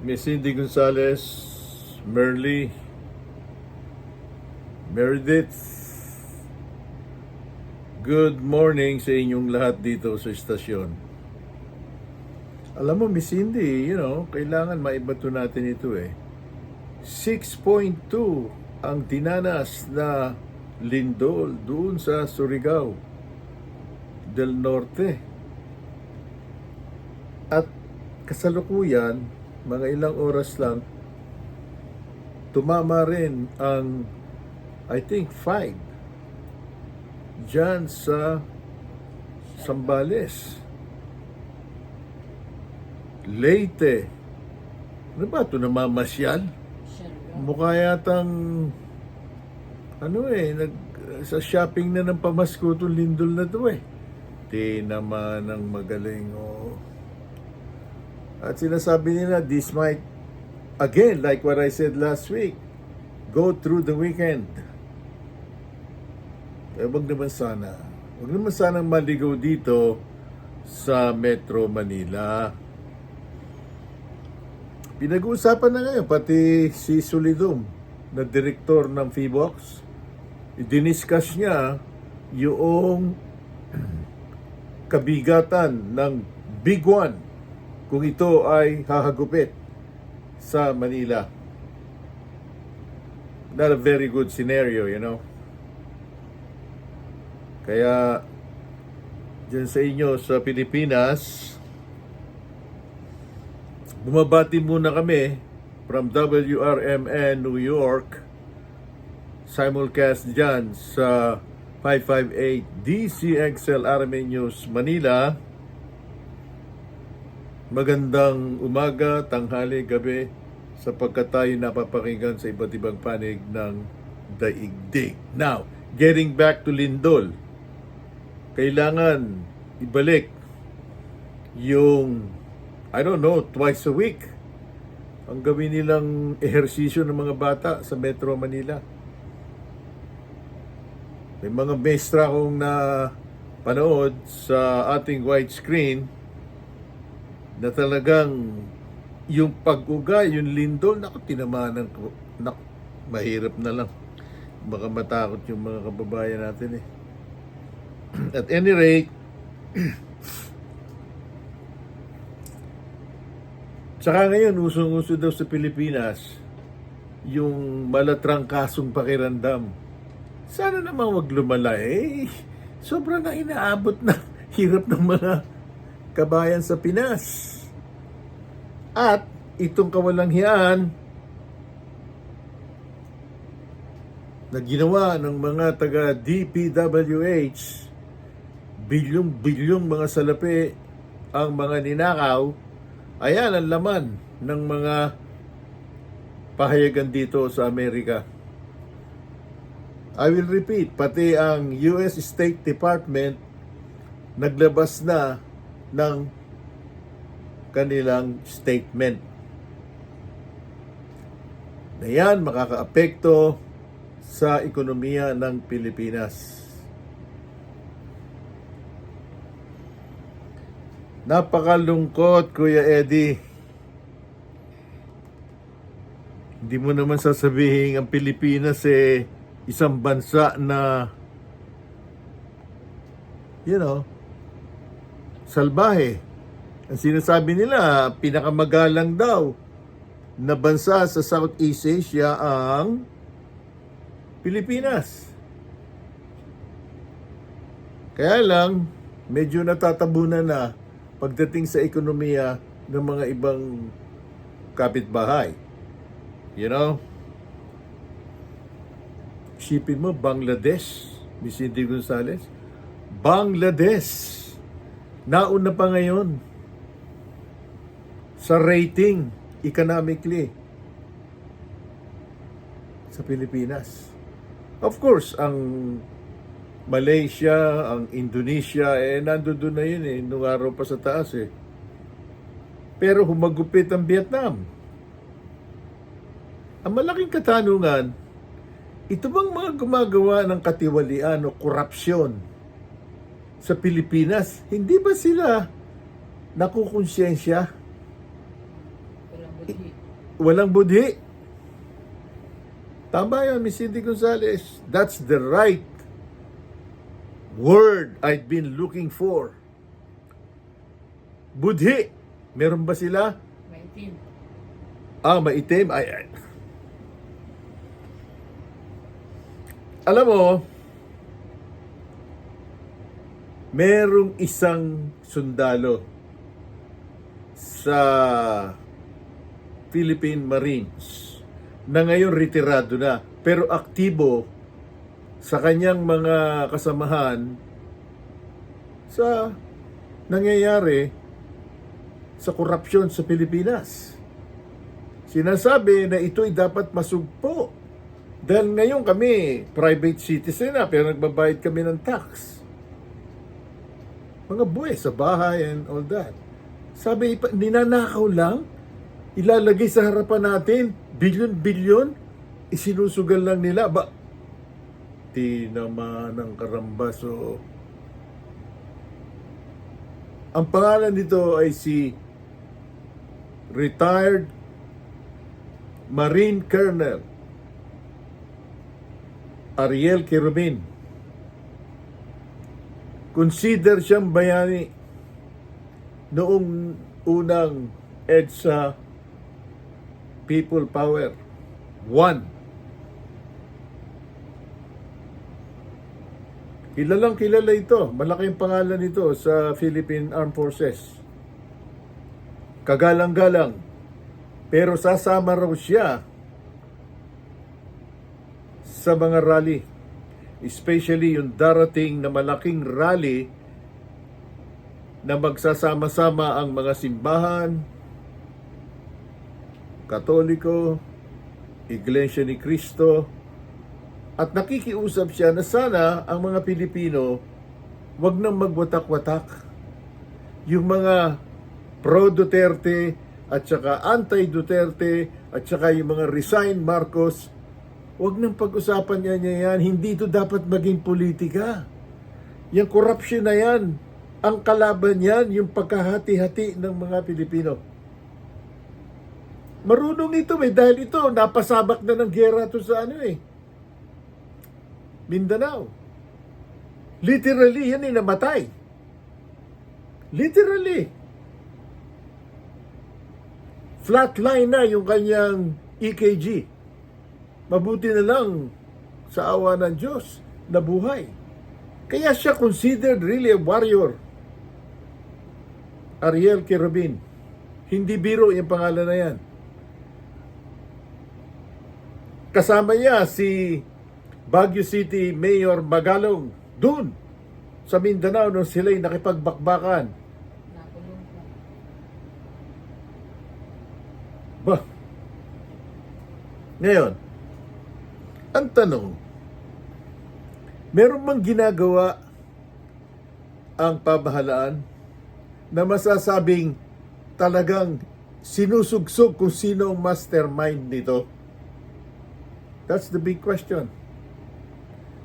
Miss Cindy Gonzalez, Merly, Meredith, good morning sa inyong lahat dito sa istasyon. Alam mo, Miss Cindy, kailangan maibato natin ito eh. 6.2 ang tinanas na lindol doon sa Surigao del Norte. At kasalukuyan, mga ilang oras lang, tumama rin ang, I think, 5 dyan sa Zambales, Leyte. Ano ba ito, namamasyal? Mukha yatang sa shopping na ng pamasko itong lindol na ito eh. Di naman ang magaling. At sinasabi nila, this might, again, like what I said last week, go through the weekend. Wag naman sana. Wag naman sanang maligaw dito sa Metro Manila. Pinag-uusapan na ngayon, pati si Solidum, na direktor ng PHIVOLCS, i-discuss niya yung kabigatan ng Big One kung ito ay hahagupit sa Manila. Not a very good scenario, Kaya, dyan sa inyo sa Pilipinas, bumabati muna kami from WRMN New York, simulcast dyan sa 558 DCXL RMN News Manila. Magandang umaga, tanghali, gabi, sapagkat tayo napapakinggan sa iba't ibang panig ng daigdig. Now, getting back to lindol, kailangan ibalik yung, twice a week ang gawin nilang ehersisyo ng mga bata sa Metro Manila. May mga mestra akong na panood sa ating widescreen na talagang yung pag-uga, yung lindol, tinamanan ko. Mahirap na lang. Baka matakot yung mga kababayan natin eh. At any rate, tsaka ngayon, usong-uso daw sa Pilipinas, yung malatrangkasong pakiramdam. Sana naman wag lumala eh. Sobrang na inaabot na hirap ng mga kabayan sa Pinas. At itong kawalanghiyaan na ginawa ng mga taga DPWH, bilyong-bilyong mga salapi ang mga ninakaw, ayan ang laman ng mga pahayagan dito sa Amerika. I will repeat, pati ang US State Department naglabas na ng kanilang statement na yan makakaapekto sa ekonomiya ng Pilipinas. Napakalungkot, Kuya Eddie. Hindi mo naman sasabihin ang Pilipinas isang bansa na salbahe. Ang sinasabi nila, pinakamagalang daw na bansa sa Southeast Asia ang Pilipinas. Kaya lang, medyo natatabunan na pagdating sa ekonomiya ng mga ibang kapitbahay. Isipin mo, Bangladesh, Miss Cindy Gonzalez, Bangladesh, nauna pa ngayon sa rating economically sa Pilipinas. Of course, ang Malaysia, ang Indonesia, nandun na yun nung araw pa sa taas pero humagupit ang Vietnam. Ang malaking katanungan, ito bang mga gumagawa ng katiwalian o korupsyon sa Pilipinas, hindi ba sila nakukonsyensya? Walang budhi. Tama yan, Miss Cindy Gonzales. That's the right word I've been looking for. Budhi. Meron ba sila? Maitim. Maitim. Ay. Alam mo, merong isang sundalo sa Philippine Marines na ngayon retirado na, pero aktibo sa kanyang mga kasamahan sa nangyayari sa korupsyon sa Pilipinas. Sinasabi na ito'y dapat masugpo. Dahil ngayon kami, private citizen na, pero nagbabayad kami ng tax. Mga buhay sa bahay and all that. Sabi, ninanakaw lang, ilalagay sa harapan natin, bilyon-bilyon, isinusugal lang nila. Di naman ang karambaso. Ang pangalan nito ay si Retired Marine Colonel Ariel Quirobin. Consider siyang bayani noong unang EDSA People Power 1. Kilalang kilala ito. Malaking pangalan nito sa Philippine Armed Forces. Kagalang-galang. Pero sasama raw siya sa mga rally, especially yung darating na malaking rally na magsasama-sama ang mga simbahan, Katoliko, Iglesia ni Cristo, at nakikiusap siya na sana ang mga Pilipino wag nang magwatak-watak. Yung mga pro-Duterte at saka anti-Duterte at saka yung mga resign Marcos, huwag nang pag-usapan niya yan. Hindi ito dapat maging politika. Yung corruption na yan, ang kalaban yan, yung pagkahati-hati ng mga Pilipino. Marunong ito dahil ito, napasabak na ng gera to sa Mindanao. Literally, yan namatay. Literally. Flatline na yung kanyang EKG. Mabuti na lang sa awa ng Diyos na buhay. Kaya siya considered really a warrior. Ariel Quirobin. Hindi biro yung pangalan na yan. Kasama niya si Baguio City Mayor Magalong dun sa Mindanao nung sila'y nakipagbakbakan. Nakulong po. Bah. Ngayon, ang tanong, meron bang ginagawa ang pamahalaan na masasabing talagang sinusugsog kung sino ang mastermind nito? That's the big question.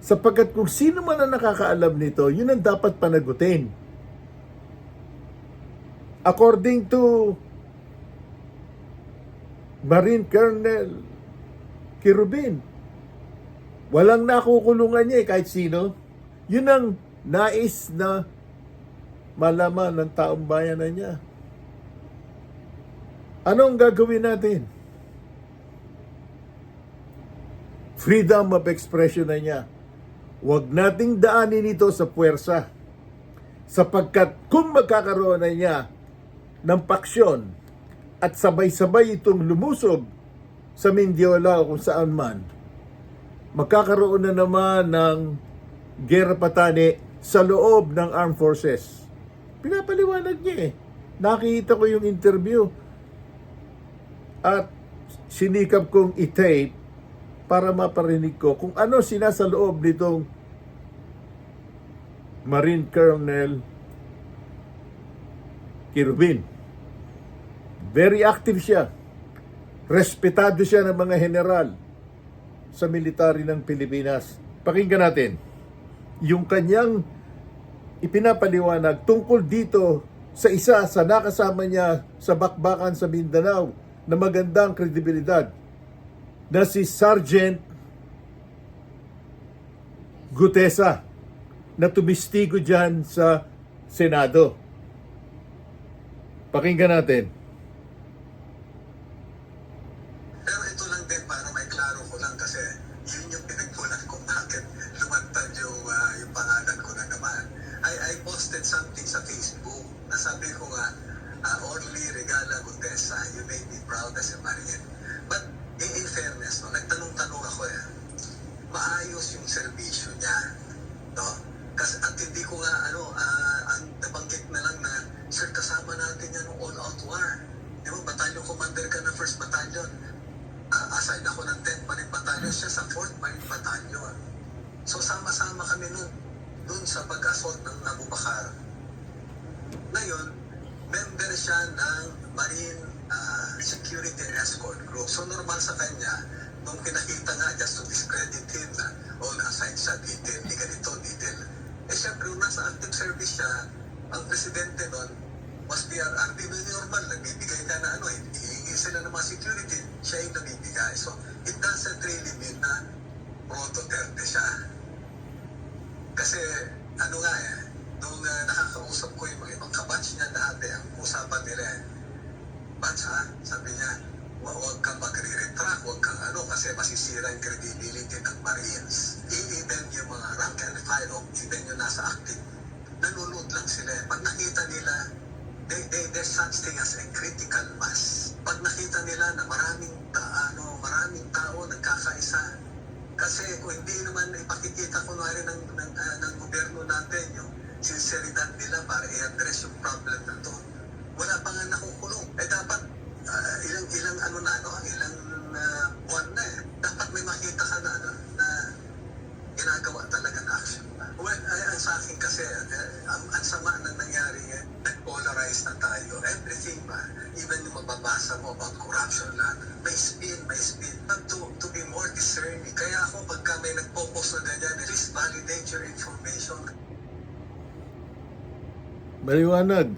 Sapagkat kung sino man ang nakakaalam nito, yun ang dapat panagutin. According to Marine Colonel Quirobin, walang nakukulungan niya kahit sino. Yun ang nais na malaman ng taong bayan na niya. Anong gagawin natin? Freedom of expression na niya. Huwag nating daanin ito sa puwersa. Sapagkat kung magkakaroon na niya ng paksyon at sabay-sabay itong lumusob sa Mindiola o kung saan man, magkakaroon na naman ng gera patani sa loob ng armed forces. Pinapaliwanag niya Nakita ko yung interview at sinikap kong i-tape para maparinig ko kung ano sinasa loob nitong Marine Colonel Quirobin. Very active siya. Respetado siya ng mga general sa military ng Pilipinas. Pakinggan natin yung kanyang ipinapaliwanag tungkol dito sa isa sa nakasama niya sa bakbakan sa Mindanao na magandang kredibilidad na si Sergeant Gutesa na tumistigo dyan sa Senado. Pakinggan natin. Pero ito lang din para may klaro ko lang kasi yun yung pinagmulan kung bakit lumantad yung pangalan ko na naman. I posted something sa Facebook na sabi ko nga, Orly Regala Gutesa, you made me proud as a Marine. But in fairness, no, nagtanong-tanong ako maayos yung serbisyo niya. No? Kasi at hindi ko nga, ang nabanggit na lang na, sir, kasama natin yan ng all-out war. Di ba, battalion commander ka ng 1st Battalion. Assign ako ng 10th Marine Battalion, siya sa 4th Marine Battalion. So sama-sama kami dun sa pag-assault ng Abu Bakar. Ngayon, member siya ng Marine Security and Escort Group. So normal sa kanya, nung pinakita nga, just to discredit him na, na-assign siya detail, di ganito, detail. Siyempre, nasa active service siya, ang presidente nun, was PRRD, normal, nagbibigay ka na hihingi sila ng mga security, siya yung nabibigay. So, it doesn't really mean na pro-Duterte siya. Kasi, nung nakakausap ko yung mga ibang kabatch niya dati, ang usapan nila, batch sabi niya, huwag kang magre-retract, huwag kang kasi masisira yung credibility ng Marines. Even yung mga rank and file, even yung nasa active, nanonood lang sila. Pag nakita nila, there's such thing as a critical mass. Pag nakita nila na maraming tao nagkakaisa, kasi kung hindi naman ipakikita kunwari ng gobyerno natin yung sinceridad nila para i-address yung problem na to, wala pa nga nakukulong. Dapat ilang buwan na dapat may makita ka na ginagawa talaga na action. Well, sa akin kasi, ang sama na nangyari nag-polarize na tayo. Everything even yung mababasa mo about corruption lang, may spin. But to be more discerning. Kaya ako, pagka may nagpo-post na ganyan, please validate your information. Maliwanag,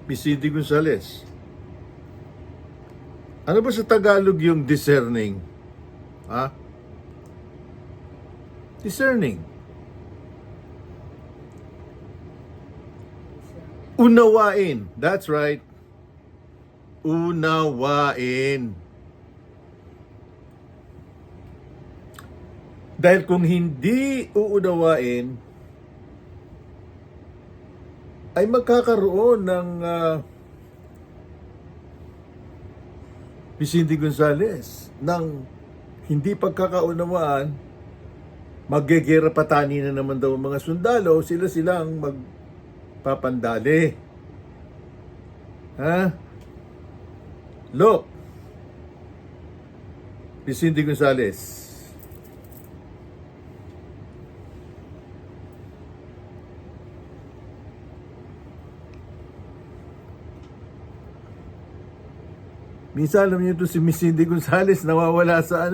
PCD Gonzales. Ano ba sa Tagalog yung discerning? Discerning. Unawain. That's right. Unawain. Dahil kung hindi uunawain, ay magkakaroon ng Vicente Gonzales ng hindi pagkakaunawaan, maggegera patani na naman daw ang mga sundalo, sila-silang magpapandali. Look, Vicente Gonzales, minsan alam niyo ito si Miss Cindy Gonzales nawawala sa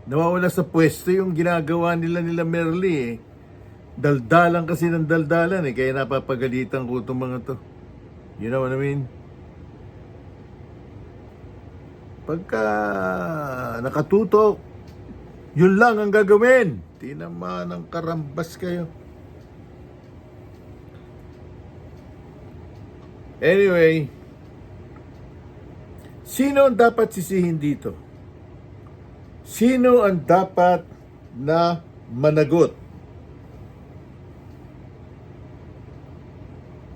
nawawala sa pwesto yung ginagawa nila Merly Daldalan kasi ng daldalan kaya napapagalitan ko itong mga to. You know what I mean? Pagka nakatutok, yun lang ang gagawin. Di naman ang karambas kayo. Anyway, sino ang dapat sisihin dito? Sino ang dapat na managot?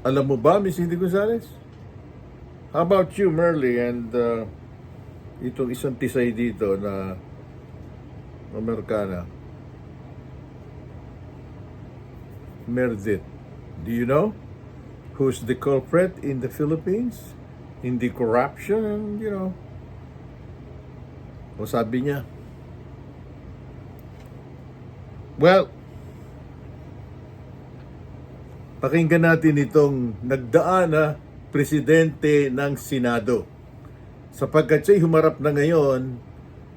Alam mo ba, Miss Cindy Gonzales? How about you, Merly, and itong isang tisay dito na Amerikana? Merdit. Do you know who's the culprit in the Philippines? In the corruption and, o sabi niya. Well, pakinggan natin itong nagdaan na presidente ng Senado. sapagkat siya'y humarap na ngayon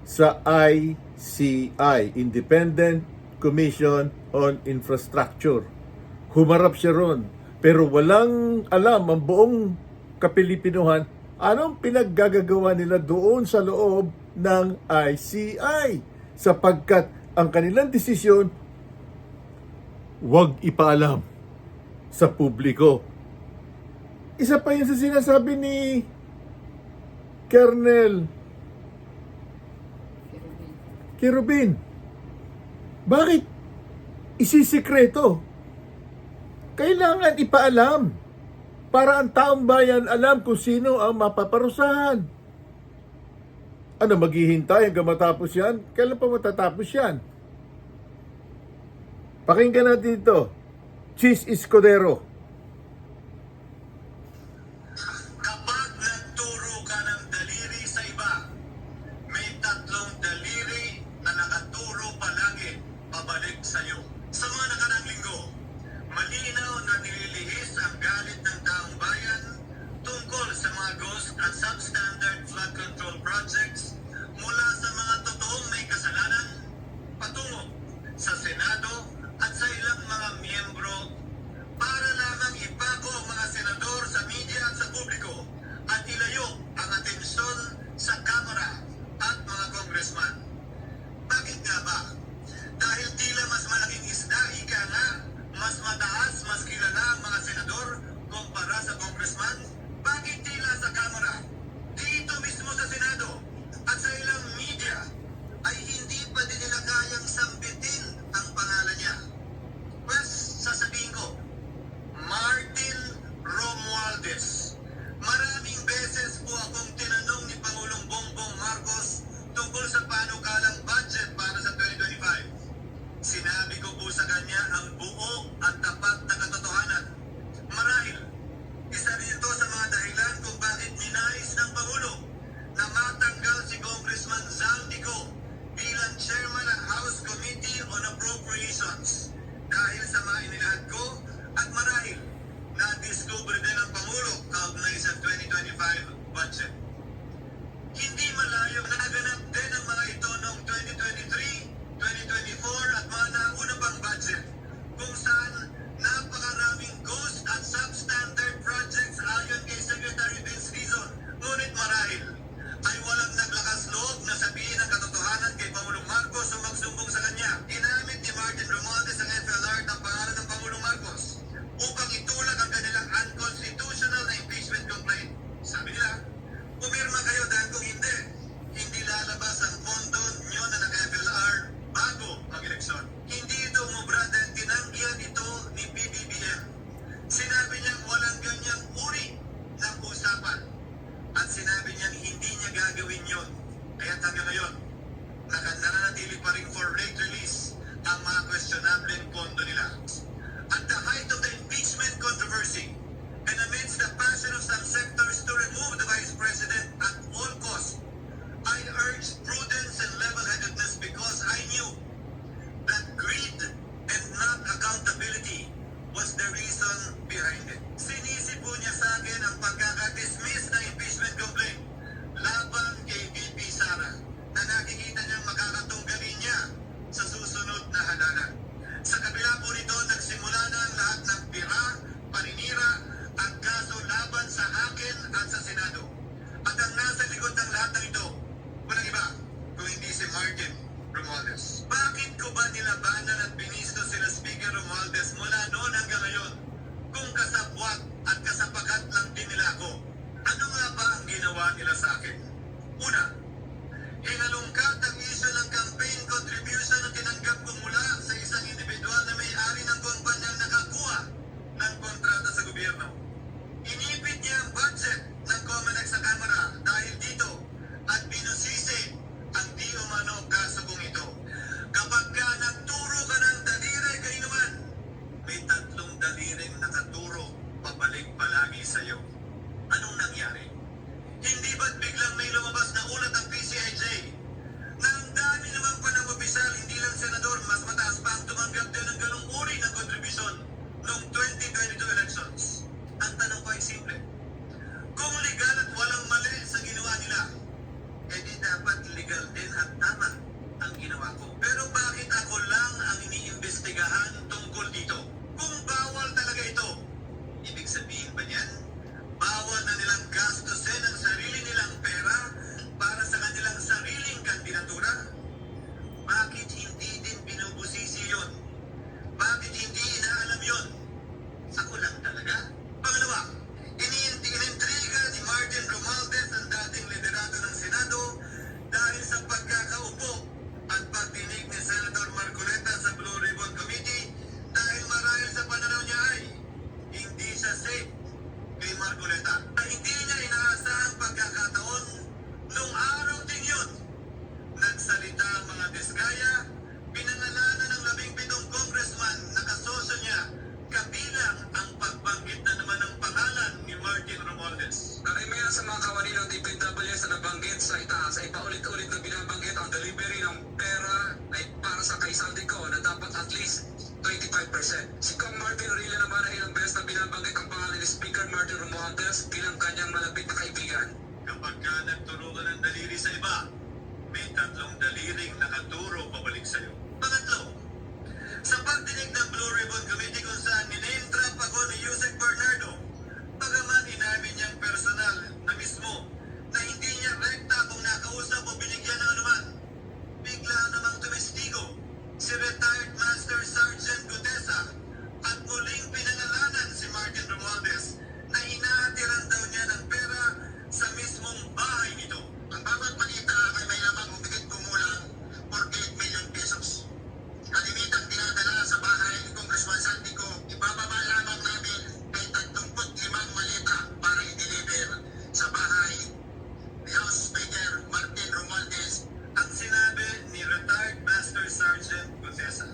sa ICI, Independent Commission on Infrastructure. Humarap siya ron. Pero walang alam ang buong Kapilipinuhan anong pinaggagawa nila doon sa loob ng ICI. Sapagkat ang kanilang desisyon, huwag ipaalam sa publiko. Isa pa yun sa sinasabi ni Colonel Kerubin. Bakit isisikreto? Kailangan ipaalam para ang taong bayan alam kung sino ang mapaparusahan. Ano, maghihintay hanggang matapos yan? Kailan pa matatapos yan? Pakinggan natin ito. Chis Escudero. Kapag nagturo ka ng daliri sa iba, may tatlong daliri na nakaturo palagi pabalik sa iyo. Sa mga nakarang linggo, malinaw na nililihis ang galit ng taong bayan tungkol sa mga ghost at substandard flood control projects mula sa mga totoong may kasalanan patungo sa Senado at sa ilang mga miyembro para lamang ipako ang mga senador sa media at sa publiko at ilayo ang atensyon sa Kamara at mga congressman. Bakit nga ba? Dahil tila mas malaking isda, ika nga, mas mataas, mas kilala ang mga senador kumpara sa congressman? Bakit tila sa Kamara, dito mismo sa Senado at sa ilang media ay hindi pa din nila kayang sambitin ang pangalan niya? Pues, sasabihin ko, Martin Romualdez. Maraming beses po akong tinanong ni Pangulong Bongbong Marcos tungkol sa panukalang budget para sa 2025. Sinabi ko po sa kanya ang buo at tapat na katotohanan. Marahil, isa rin ito sa mga dahilan kung bakit ninais ng Pangulo na matanggal si Congressman Zaldico bilang chairman ng House Committee on Appropriations dahil sa mga inilahad ko at marahil na-discover din ng Pangulo kaugnay sa 2025 budget. Hindi malayo naganap din ang mga ito noong 2023, 2024 at mga nauna pang budget kung saan napakaraming ghost at substandard projects ayon kay Secretary Vince Dizon. Ngunit marahil ay walang naglakas loob na sabihin ang katotohanan kay Pangulong Marcos o magsumbong sa kanya. Ginamit ni Martin Romualdez ang FLR ng pangalan ng Pangulong Marcos upang itulak ang kanilang unconstitutional na impeachment complaint. Sabi nila, pumirma kayo dahil kung hindi, hindi lalabas ang pondo nyo na naka-FLR bago mag-eleksyon. Hindi ito umubra dahil tinanggihan ito ni PBBM. Sinabi niyang walang ganyang uri ng usapan at sinabi niyang hindi niya gagawin yon. Kaya hanggang ngayon, nananatili pa rin for rate release ang mga questionableng pondo nila. At the height of the impeachment controversy and amidst the passion of some sectors to remove the Vice President at all costs, I urged prudence and level-headedness because I knew that greed and not accountability was the reason behind it. Sinisi po niya sa akin ang pagkakadismiss ng impeachment complaint laban kay VP Sara na nakikita niyang makakatunggalin niya sa susunod na halalan. Sa kabila po nito, nagsimula na ang lahat ng pira, paninira at kaso laban sa akin at sa Senado. At ang nasa likod ng lahat ng ito, walang iba kung hindi si Martin Romualdez. Bakit ko ba nilabanan at binisto sila Speaker Romualdez mula noon hanggang ngayon? Kung kasabwat at kasapagat lang din nila ako, ano nga ba ang ginawa nila sa akin? Una, hinalungkat ang isyu ng campaign contribution na tinanggap ko mula sa isang individual na may-ari ng kumpanyang nakakuha ng kontrata sa gobyerno. Inipit niya ang budget ng COMELEC sa Kamara dahil dito at binusisi ang di umano kaso kong ito. Kapag ka nagturo ka ng daliri kayo naman, may tatlong daliring nakaturo pabalik palagi sa iyo. Anong nangyari? Hindi ba't biglang may lumabas na ulat ang PCIJ na ng DPWS na nabanggit sa itaas ay paulit-ulit na binabanggit ang delivery ng pera ay para sa kay Saldico na dapat at least 25%. Si Kong Martin Orilla naman ay ilang beses na binabanggit ang pangalan ni Speaker Martin Romualdez bilang kanyang malapit na kaibigan. Kapag ka nagturo ka ng daliri sa iba, may tatlong daliring nakaturo pabalik sa'yo. Pangatlo, sa pagdinig ng Blue Ribbon Committee kung saan niname drop ako ni Yusek Bernardo, bagaman inamin niyang personal na mismo na hindi niya rekta kung nakausap o binigyan ng anuman, bigla namang tumestigo si retired Master Sergeant Gutesa at muling pinangalanan si Martin Romualdez na inaatiran daw niya ng pera sa mismong bahay nito. Ang bawat balita ay may lamang umigit kumulang 48 million pesos. Kalimitang dinadala sa bahay ni Congressman Saldico, ibababa lamang namin ay 35 maleta para i-deliver sa bahay ni House Speaker Martin Romualdez. Ang sinabi ni retired Master Sergeant Gutesa,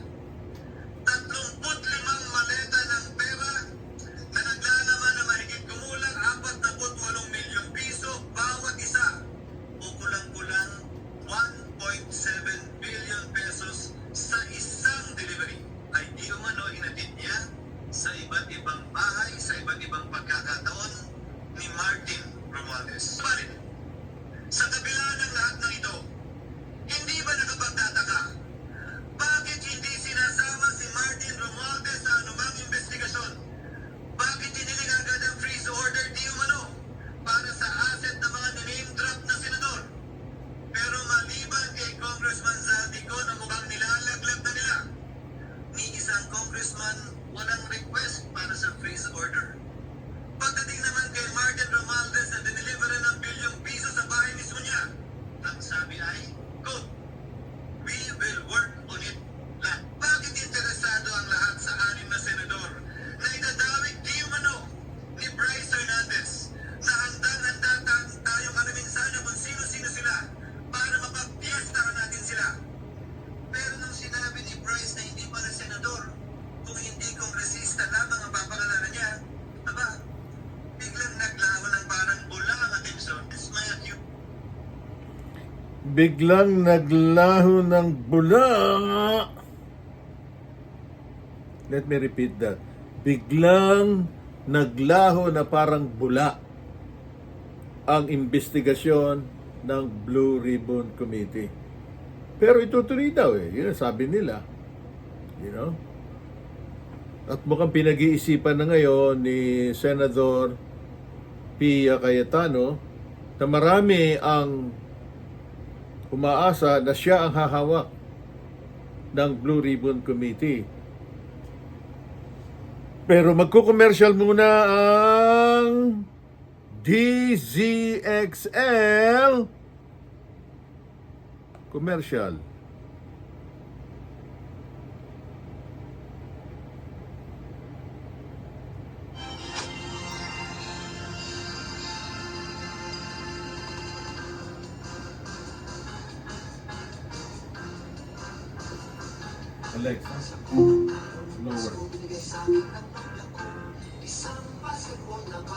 35 maleta ng pera na naglalaman na mahigit kumulang 48 milyong piso bawat isa o kulang-kulang 1.7 billion pesos sa isang delivery ay di umano inatid niya sa iba't ibang bahay, sa iba't ibang pagkakataon ni Martin Romualdez. Subalit, sa kabila ng lahat ng ito, hindi ba nakapagtataka? Bakit hindi sinasama si Martin Romualdez sa anumang investigasyon? Bakit hiniling agad ang freeze order di umano para sa asset ng mga name drop na senador? Pero maliban kay Congressman Zaldico na mukhang nilalaglag na nila, ni isang congressman walang request para sa freeze order. Pagdating naman kay Martin Romualdez na diniliveran ng bilyong piso sa bahay mismo niya, ang sabi ay, good, we will work on it lahat. Bakit interesado ang lahat sa 6 na senador na idadawig di umano ni Bryce Hernandez na handang-handa tayong alamin sana kung sino-sino sila para mapagpiestahan natin sila. Pero nung sinabi ni Bryce na hindi pala senador, kung hindi kongresista lamang ang papakalaran niya, aba, biglang naglaho ng parang bula ang atensyon. Dismay at you. Biglang naglaho ng bula. Let me repeat that. Biglang naglaho na parang bula ang investigasyon ng Blue Ribbon Committee. Pero itutuloy daw eh. Yun ang sabi nila. You know? At mukhang pinag-iisipan na ngayon ni Senador Pia Cayetano na marami ang umaasa na siya ang hahawak ng Blue Ribbon Committee. Pero magko-commercial muna ang DZXL commercial. Alexa, lower.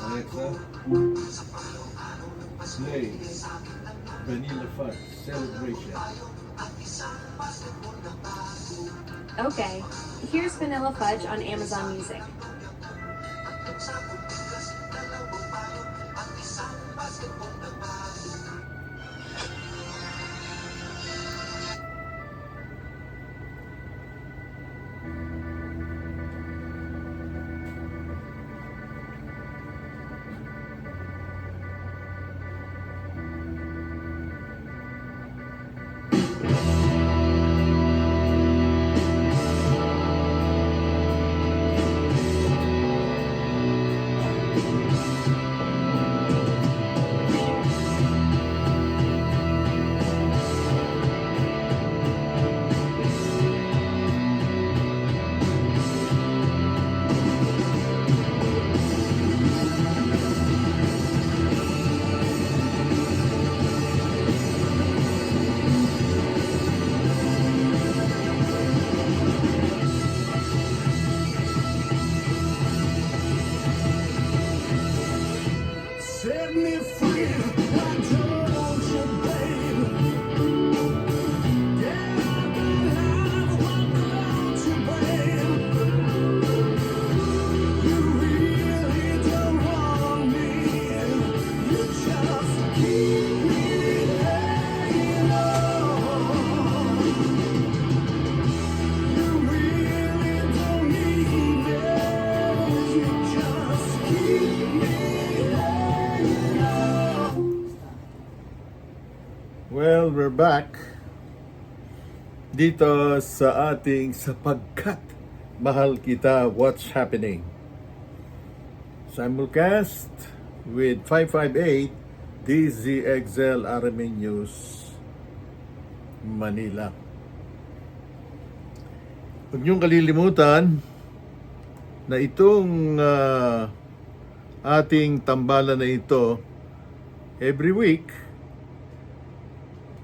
Alexa, play Vanilla Fudge Celebration. Okay, here's Vanilla Fudge on Amazon Music. Well, we're back dito sa ating Sapagkat Mahal Kita, What's Happening? Simulcast with 558 DZXL RMN News Manila. Huwag niyong kalilimutan na itong ating tambalan na ito every week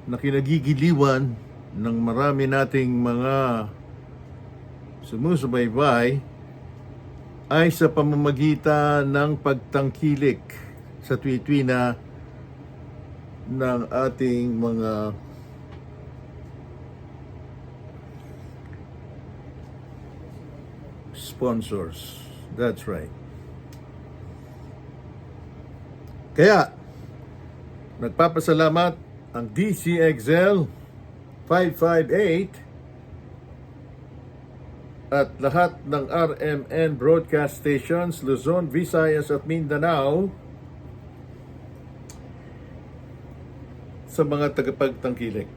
na kinagigiliwan ng marami nating mga sumusubaybay ay sa pamamagitan ng pagtangkilik sa tuwi-tuwina ng ating mga sponsors. That's right. Kaya, nagpapasalamat ang DCXL 558 at lahat ng RMN broadcast stations Luzon, Visayas at Mindanao sa mga tagapagtangkilik.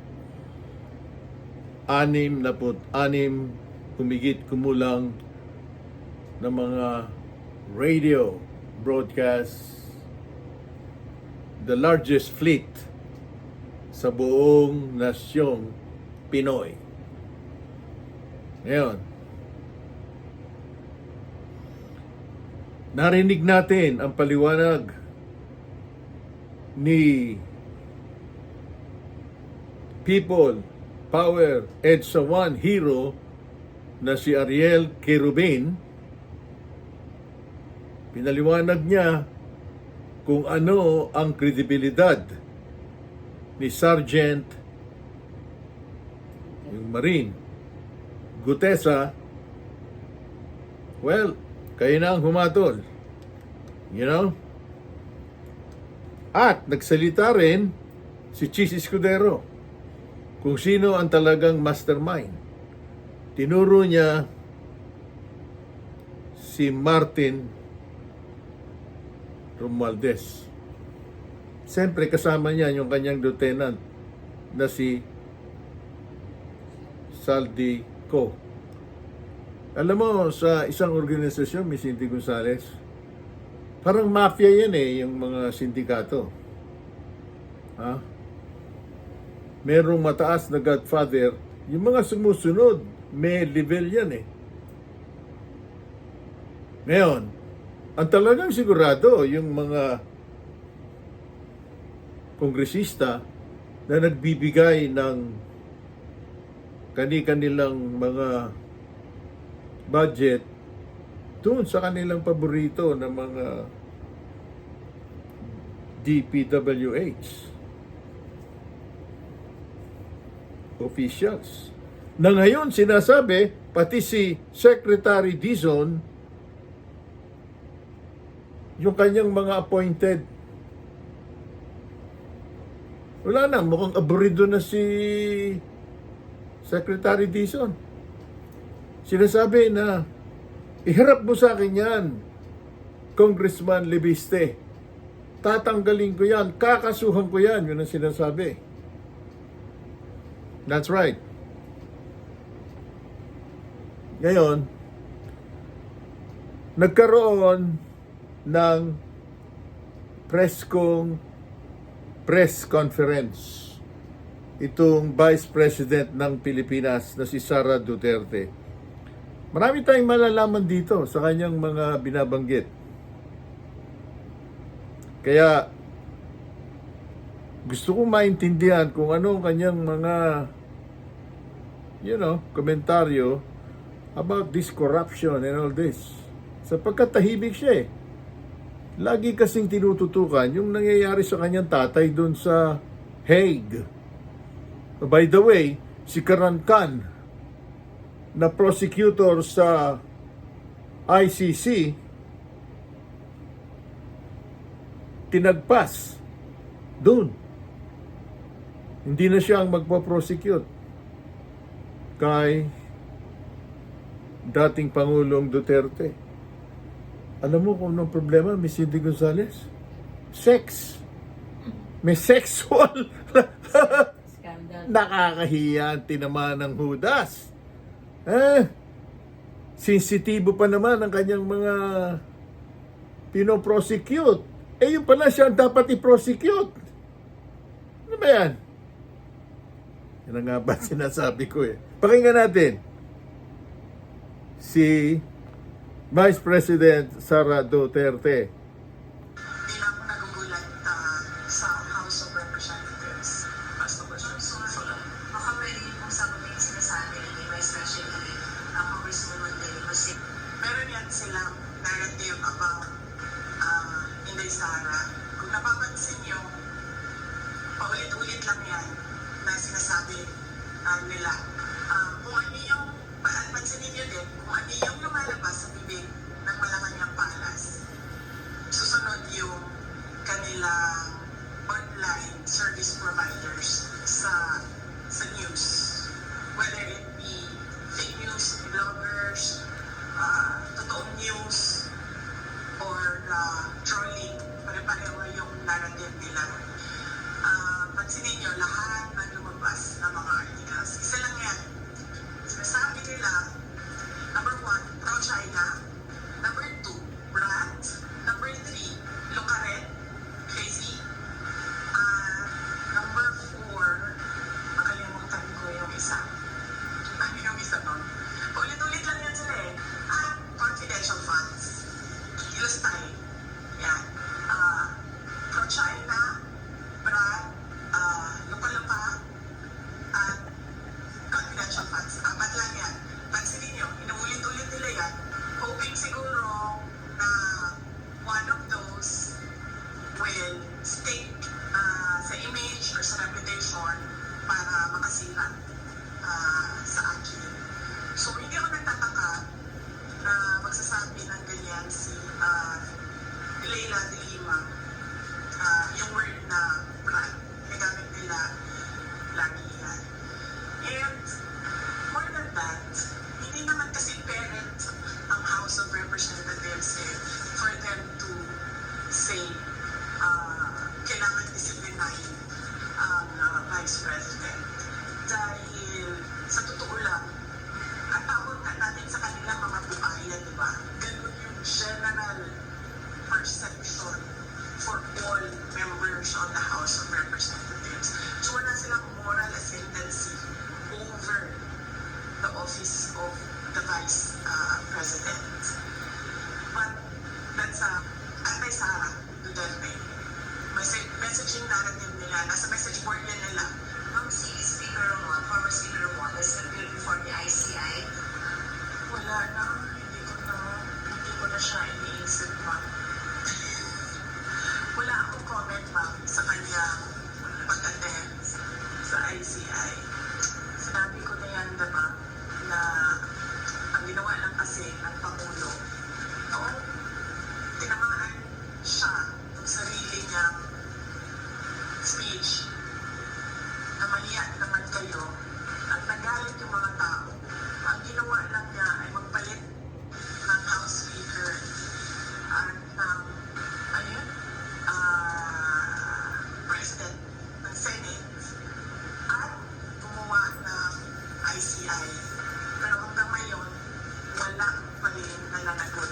66 humigit kumulang na mga radio broadcast, the largest fleet sa buong nasyong Pinoy. Ngayon, narinig natin ang paliwanag ni People Power EDSA 1 hero na si Ariel Kerubin. Pinaliwanag niya kung ano ang kredibilidad ni Sergeant yung Marine Gutesa. Well, kayo na ang humatol, you know. At nagsalita rin si Chis Escudero kung sino ang talagang mastermind. Tinuro niya si Martin Romualdez. Siyempre kasama niya yung kanyang lieutenant na si Saldi Co. Alam mo, sa isang organisasyon, Miss Cindy Gonzales, parang mafia yan yung mga sindikato. Ha? Merong mataas na godfather, yung mga sumusunod, may level yan Ngayon, ang talagang sigurado, yung mga kongresista na nagbibigay ng kanilang mga budget doon sa kanilang paborito na mga DPWH officials. Na ngayon sinasabi, pati si Secretary Dizon, yung kanyang mga appointed, wala na, mukhang aburido na si Secretary Dizon. Sinasabi na, iharap mo sa akin yan, Congressman Lebiste. Tatanggalin ko yan, kakasuhan ko yan, yun ang sinasabi. That's right. Ngayon, nagkaroon ng press conference itong Vice President ng Pilipinas na si Sara Duterte. Marami tayong malalaman dito sa kanyang mga binabanggit. Kaya gusto kong maintindihan kung ano ang kanyang mga komentaryo about this corruption and all this. Sapagkat tahimik siya Lagi kasing tinututukan yung nangyayari sa kanyang tatay doon sa Hague. By the way, si Karan Khan na prosecutor sa ICC tinagpas doon. Hindi na siya ang magpo-prosecute kay dating Pangulong Duterte. Alam mo kung anong problema, Miss Cindy Gonzales? Sex. may sexual Scandal. nakakahiya ang tinamaan ng Judas. Sensitibo pa naman ang kanyang mga pinoprosecute. Yun pala siya ang dapat i-prosecute. Ano ba yan? Yan ang nga ba sinasabi ko eh. Pakinggan natin si Vice President Sara Duterte. Hindi na ako nagugulat sa House of Representatives. Baka pwede niyo pong sagutin yung sinasabi ni Vice President Congressman Monday kasi meron yan silang narrative about Inday Sara. Kung napapansin niyo, paulit-ulit lang yan na sinasabi nila. Kung ano yung, pansinin niyo din, kung ano yung lumalabas sa bibig ng Malacanang Palace, susunod yung kanilang online service providers sa news. Whether it be fake news, bloggers, totoong news, or trolling, pare-pareho yung narrative nila. Pansinin nyo, lahat ng lumabas na mga articles, isa lang yan. Sinasabi nila, number 1, pro-China, number 2, Brad, number 3, Lucaret, crazy, number 4, makalimutan ko yung isa. Ano yung isa nun? Ulit-ulit lang yan sila eh. Confidential funds. Kilos tayo. Yan. Pro-China, Brad, Lupa-Lupa, at confidential funds. Apat lang yan. Pansinin nyo, inuulit-ulit nila yan. Hoping siguro na one of those will stick sa image or sa reputation para makasira sa akin. So, hindi ako nagtataka na magsasabi ng ganyan si Leila de Lima. Yung word na brand, nagamit nila lagi yan. And more than that, hindi naman kasi parent ang House of Representatives for them to say kailangan disiplinahin ang Vice President. Dahil sa totoo lang, ang tawag natin sa kanila mga bukayan, di ba? Ganun yung general perception for all members on the House of Representatives. So wala silang moral ascendancy over the office of the Vice President. But that's anti-Sara Duterte. Messaging narrative nila, nasa message board nila. Si Speaker Ramon, former Speaker Ramon, is appeared before the ICI. Wala na, hindi ko na siya iniisip, ma'am. Wala akong comment, ma'am, sa kanyang pag-attend sa ICI. Sinabi ko na yan, diba, na ang ginawa lang kasi ng Pangulo, noong tinamaan siya ng sarili niyang speech, na maliya naman kayo, at nagalit yung mga tao, ang ginawa lang niya ay magpalit ng House Speaker at ng President ng Senate at gumawa ng ICI. Pero hanggang ngayon, wala pa rin nananagot.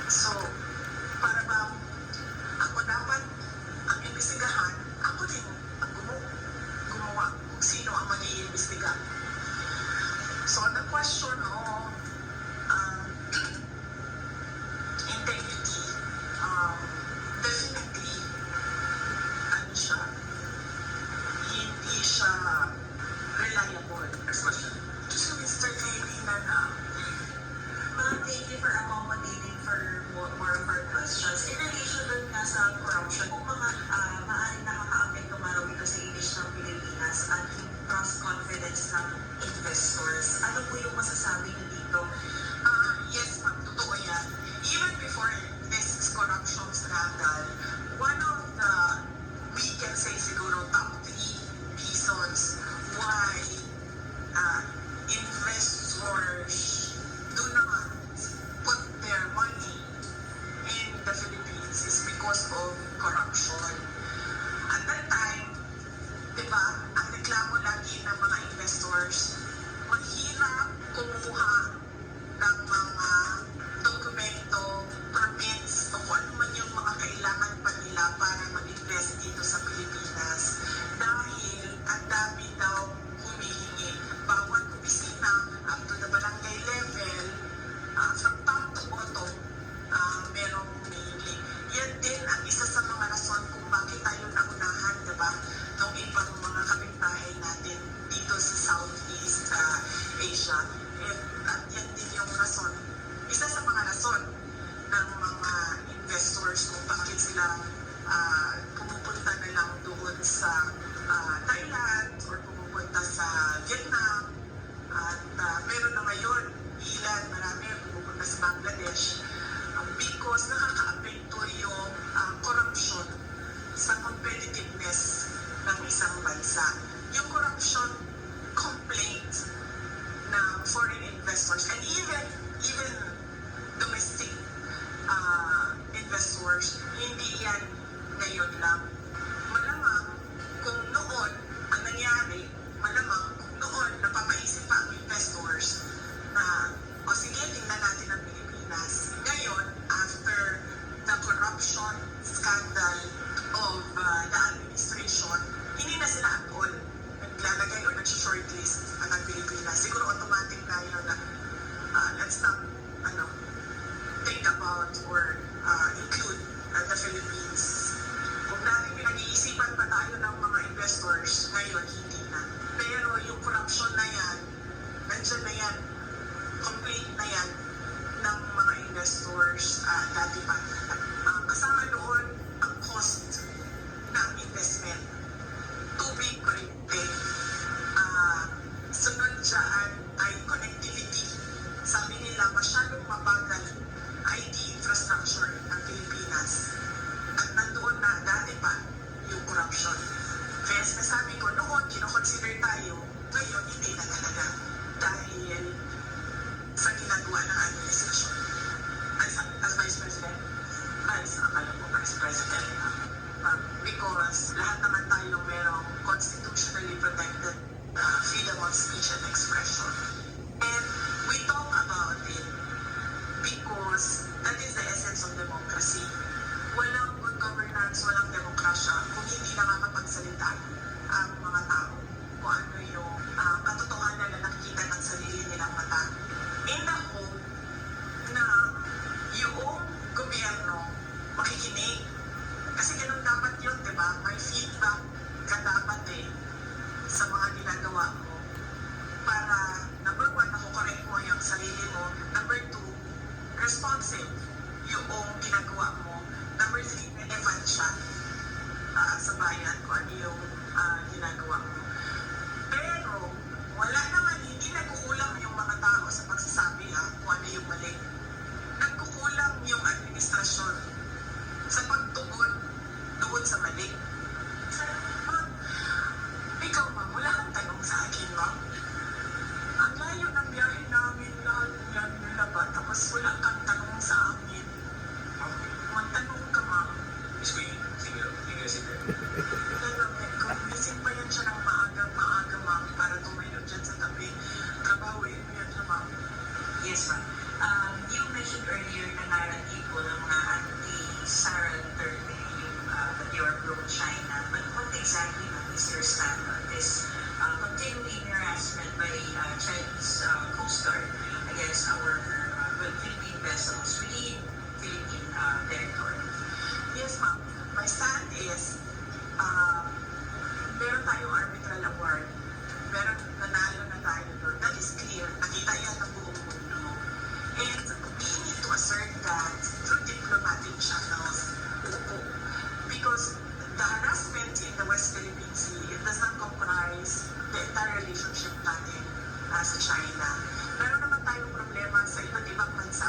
So, para bang ako dapat ang imbestigahan, ako din ang gumawa kung sino ang mag-iimbestiga. So, the question of integrity, definitely, ano siya, hindi siya reliable. Next question. So, Mr. Kaylina na, thank you for accommodating for more of our questions. In relation dun nga sa corruption, kung mga maaaring nakaka-apekto maraw ito sa image ng Pilipinas at yung trust confidence ng investors, ano po yung masasabi niyo dito? Yes, ma'am, totoo yan. Even before this corruption scandal, one of the, we can say siguro, top 3 reasons why investors do not put their money in the Philippines is because of corruption. sa Thailand or pumupunta sa Vietnam. At meron na ngayon, marami pumupunta sa Bangladesh because nakaka-apekto yung corruption sa competitiveness ng isang bansa. Yung corruption complaint ng foreign investors and even domestic investors, hindi yan ngayon lang. Malamang kung noon ang nangyari, malamang kung noon napapaisip pa ang investors na o sige, tingnan natin ang Pilipinas. Ngayon, after the corruption scandal of the administration, hindi na sila at all naglalagay o nag-shortlist ang Pilipinas. Siguro automatic na yun na let's not think about or include the Philippines. Kung dati pinag-iisipan pa tayo ng mga investors, ngayon hindi na. Pero yung corruption na yan, nandiyan na yan, complete na yan ng mga investors dati pa. Kasama doon ang cost ng investment. Tubig, kuryente. Sunod dyan ay connectivity. Sabi nila, masyadong mabagal IT infrastructure ng Pilipinas. At nandoon na dati pa yung corruption. Kaya sinasabi ko, noon kinoconsider tayo, ngayon hindi na talaga. Dahil sa ginagawa ng administrasyon. As Vice President, akala ko Vice President. Because lahat naman tayo merong constitutionally protected freedom of speech and expression. And we talk about it because that is the essence of democracy. Walang good governance, walang demokrasya kung hindi nakakapagsalita ang mga tao kung ano yung katotohanan na nakikita ng sarili nilang mata. In the hope na yung gobyerno makikinig. Kasi ganun dapat yun, di ba? May feedback ka dapat sa mga ginagawa mo para, number one, nakukorek mo yung sarili mo. Number two, responsive yung ginagawa mo. Number three, relevant siya sa bayan kung ano yung ginagawa mo. Pero, wala naman, hindi nagkukulang yung mga tao sa pagsasabi kung ano yung mali. Nagkukulang yung administrasyon sa pagtugon doon sa mali. Ma'am, ikaw ma'am, wala kang tanong sa akin ma'am. Ang layo ng biyahe namin, lahat yan nila ba? Tapos wala kang tanong sa amin. Magtanong ka ma'am. Sige. Kumisin pa yan siya ng maaga ma'am para tumayo dyan sa tabi. Trabawin mo yan siya ma'am. Yes, ma'am. You mentioned earlier na narrative ko ng mga anti-Sara Duterte, that you are pro-China. But what exactly, ma'am, is your stand on this continuing harassment by Chinese Coast Guard against our Philippine vessels within Philippine territory? Yes, ma'am. My stand is, meron tayong arbitral award. Meron nanalo na tayo doon. That is clear. Nakita yan ng buong mundo. And we need to assert that through diplomatic channels. Because the harassment in the West Philippine Sea, it does not comprise the entire relationship natin sa China. Meron naman tayong problema sa iba't ibang bansa,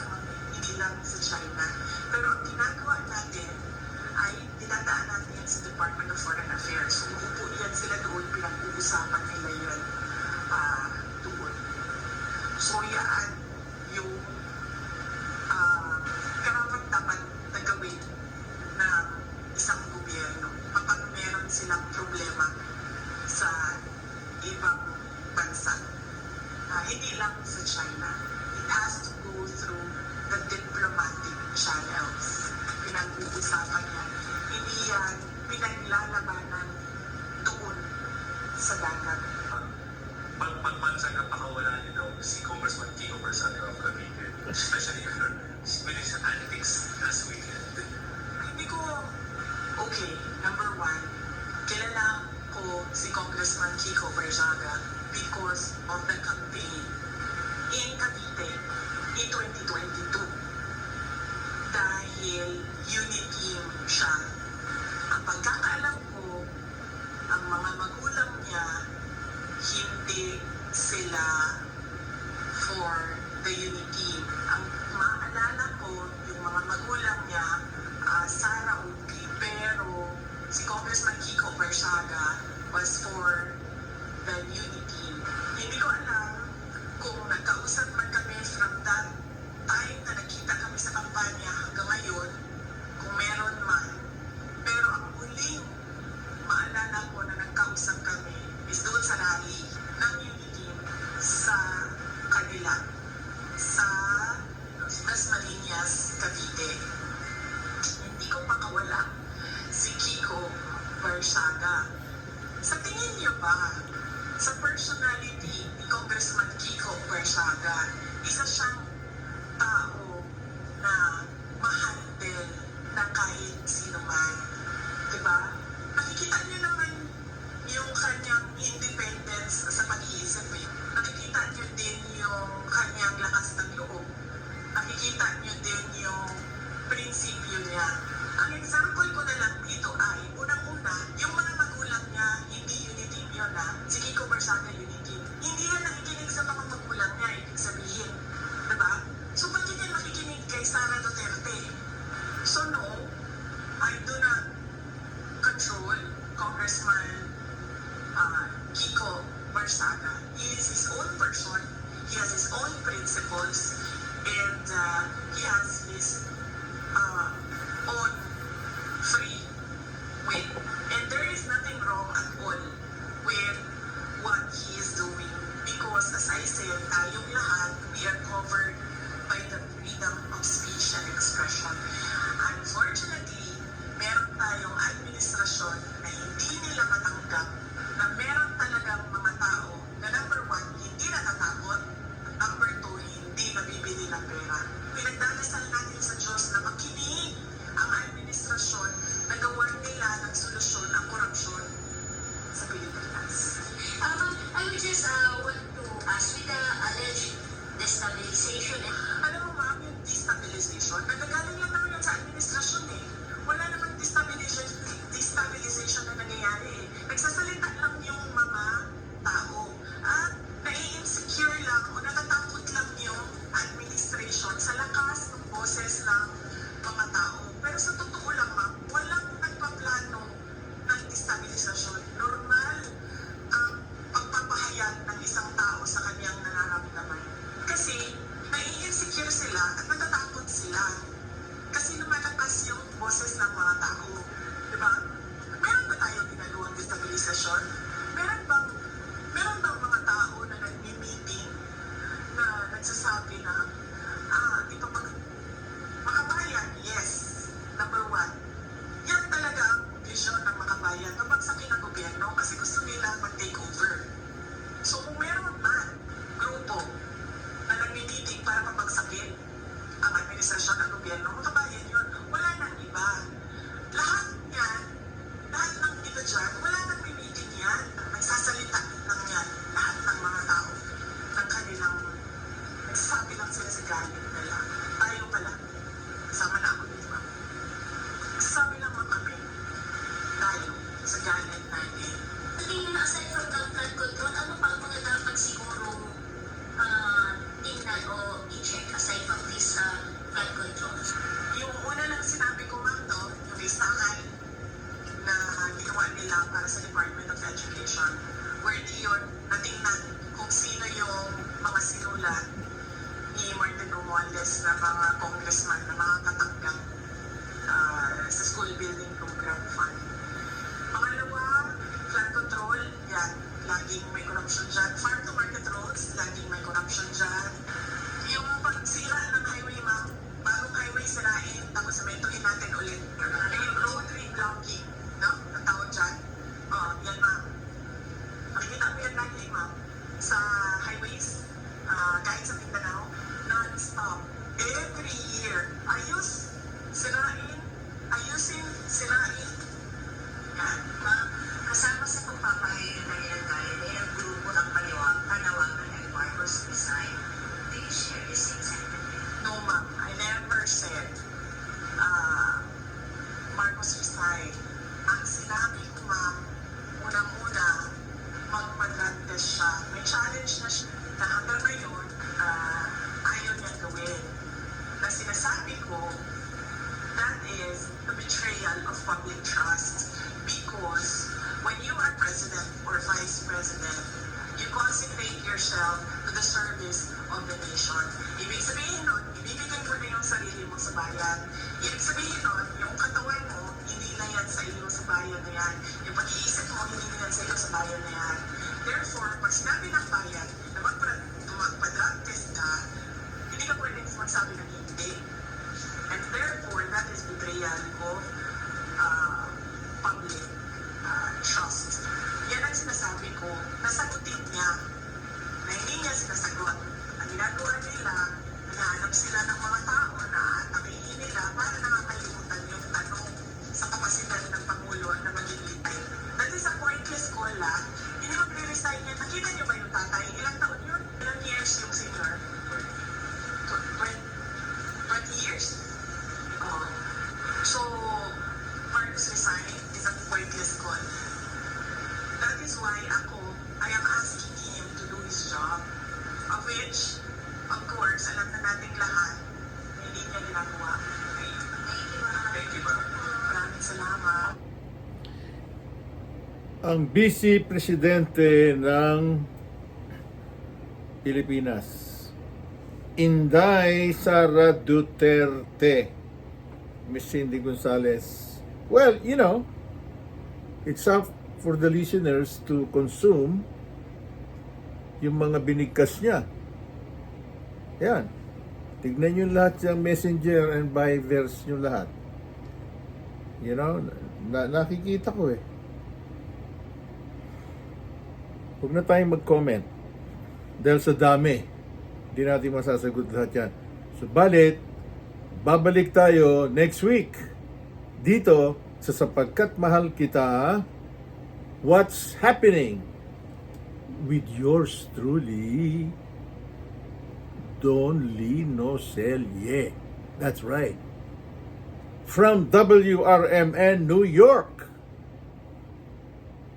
hindi lang sa China. Pero ang ginagawa natin ay dinadaan natin yan sa Department of Foreign Affairs. Umuupo yan sila doon, pinag-uusapan nila yun doon. So yan yung karapat-dapat na gawin ng isang gobyerno kapag meron silang problema sa ibang bansa. Hindi lang sa China. It has to go through the diplomatic channels. Pinag-uusapan yan. Hindi yan pinaglalabanan doon sa dagat. Pagpansang napakawala niyo daw si Congressman Kiko Bersano of Cavite, especially with his antics last weekend. Hindi ko, okay, number one, kilala ko si Congressman Kiko Berzaga because of the campaign in Cavite in 2022. Dahil unity siya. Ang pagkakaalam ko, mga magulang niya, hindi sila for the unity. Ang maalala ko, yung mga magulang niya, Sara Upi, pero si Congressman Kiko Barsaga was for the unity. Hindi ko alam kung nagkausap man kami from that time na nakita kami sa kampanya hanggang ngayon, kung meron man. Pero ang huling maalala ko na nagkausap kami is doon sa rally ng unity sa kanila, sa Dasmariñas, Cavite. Hindi ko makawala si Kiko Barsaga. Sa tingin niyo ba, sa personality ni Congressman Kiko Barsaga, isa siyang tao na mahandle na kahit sino man. Diba? Nakikita niyo naman yung kanyang independence sa pag-iisip eh. Nakikita niyo din yung kanyang lakas ng loob. Nakikita niyo din yung prinsipyo niya. Ang example ko na lang dito ay, unang-una, yung mga magulang niya, hindi unity yun na, si Kiko Barsaga unity. Hindi yan nakikinig sa mga magulang niya, ibig sabihin. Diba? So, ba't hindi makikinig kay Sara Duterte? So, no, I do not control Congressman Kiko Barsaga. He is his own person, he has his own principles, and he has his own free will. And there is nothing wrong at all with what he is doing. Because as I said, tayong lahat, we are covered by the freedom of speech and expression. Unfortunately, meron tayong administrasyon na hindi nila matanggap na meron talagang mga tao na number one, hindi natatakot, at number two, hindi nabibili ng pera. Pinagdadasal natin sa Diyos na makinig ang administrasyon na gawan nila ng solusyon ang korupsyon sa Pilipinas. I would just want to ask with the alleged destabilization. Alam mo ma'am, yung destabilization, nagagaling lang naman yan sa administrasyon eh. Wala namang destabilization na nangyayari eh. Nagsasalita lang yung mga tao. At nai-insecure lang o natatakot lang yung administration sa lakas ng boses ng mga tao. Pero sa totoo lang ma'am, walang nagpaplano ng destabilizasyon. Normal ang pagpapahayag ng isang tao sa kanyang nararamdaman. Kasi nai-insecure sila at natatakot sila. Kasi lumalakas yung boses ng mga tao. Diba? Meron ba tayong ginagawang destabilisasyon? Meron bang mga tao na nagmi-meeting na nagsasabi na ito makabayan, yes, number one. Yan talaga ang vision ng makabayan. Babagsakin ang gobyerno kasi gusto nila mag-take over. So kung meron man grupo na nagmi-meeting para mapagsakin ang administrasyon ng gobyerno, makabayan yun. Wala nang iba. Lahat yan, lahat ng iba dyan, wala nang meeting yan. Nagsasalita lang yan. Lahat ng mga tao ng kanilang nagsasabi lang sila sa galit nila. Tayo pala. Kasama na ako dito. Nagsasabi lang mga kami. Tayo sa galit natin. Tingin na aside from the flood control, ano pa ang mga dapat siguro tingnan o i-check aside from this flood control? Yung una lang sinabi ko ma'am, no, yung listahan na ginawa nila para sa Department of Education, where yun natingnan kung sino yung mga sinulat ni Martin Romualdez na mga congressman na makakatanggap sa school building program fund. Pangalawa, flood control, yan, laging may corruption dyan. Farm to market roads, laging may corruption dyan. Yung pagsira ng highway ma'am, bagong highway sirain, tapos sementohin natin ulit. Yung road reblocking, no? Ang tawag dyan. Yan ma'am. Makikita mo yan lagi ma'am. Sa highways, kahit sa Mindanao, non-stop. Every year, ayos, sirain, ayusin, sirain. Yan. Kasama sa pagpapahayag ng ilang gaya ay ang grupo ng panawagan ng Marcos Resign. Do you share this same sentiment? No ma'am, I never said Marcos resign. Ang sinabi ko ma'am, unang-una bayan na yan. Therefore, pag sinabi ng bayan na magpa-drug test ka, hindi ka pwedeng magsabi ng hindi. And therefore, that is betrayal of public trust. Yan ang sinasabi ko, nasagutin niya na hindi niya sinasagot. Ang ginagawa nila, hinahanap sila ng mga tao na atakihin nila para nakakalimutan yung tanong sa kapasidad ng Pangulo na maging litay. That is a pointless call, Hindi magre-resign yan. Nakita niyo ba yung tatay? Ilang taon yun? Ilang years yung senior? 20 years? Oh. So, Mark's resign is a pointless call. That is why I am asking him to do his job. Of which, of course, alam na nating lahat na hindi niya ginagawa. Thank you, Maraming salamat. Ang Vice Presidente ng Pilipinas, Inday Sara Duterte, Miss Cindy Gonzales. Well, it's up for the listeners to consume yung mga binigkas niya. Yan. Tignan nyo lahat yung messenger and Viber's nyo lahat. Nakikita ko eh. Huwag na tayong mag-comment. Dahil sa dami, hindi natin masasagot lahat yan. Subalit, babalik tayo next week dito sa Sapagkat Mahal Kita, What's Happening with yours truly, Don Lino Celye. That's right. From WRMN New York.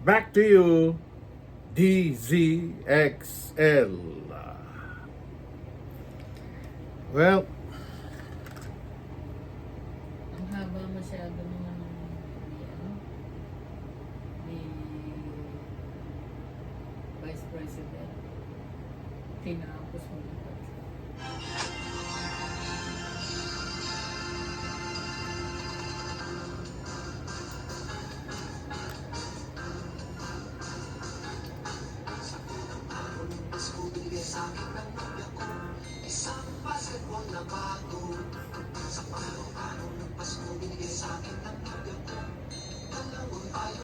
Back to you, DZXL. Well, Ang haba masyado naman ni Vice President. Tinapos mo na. Sa akin ng mga ko, isang basketball na bago sa panahon.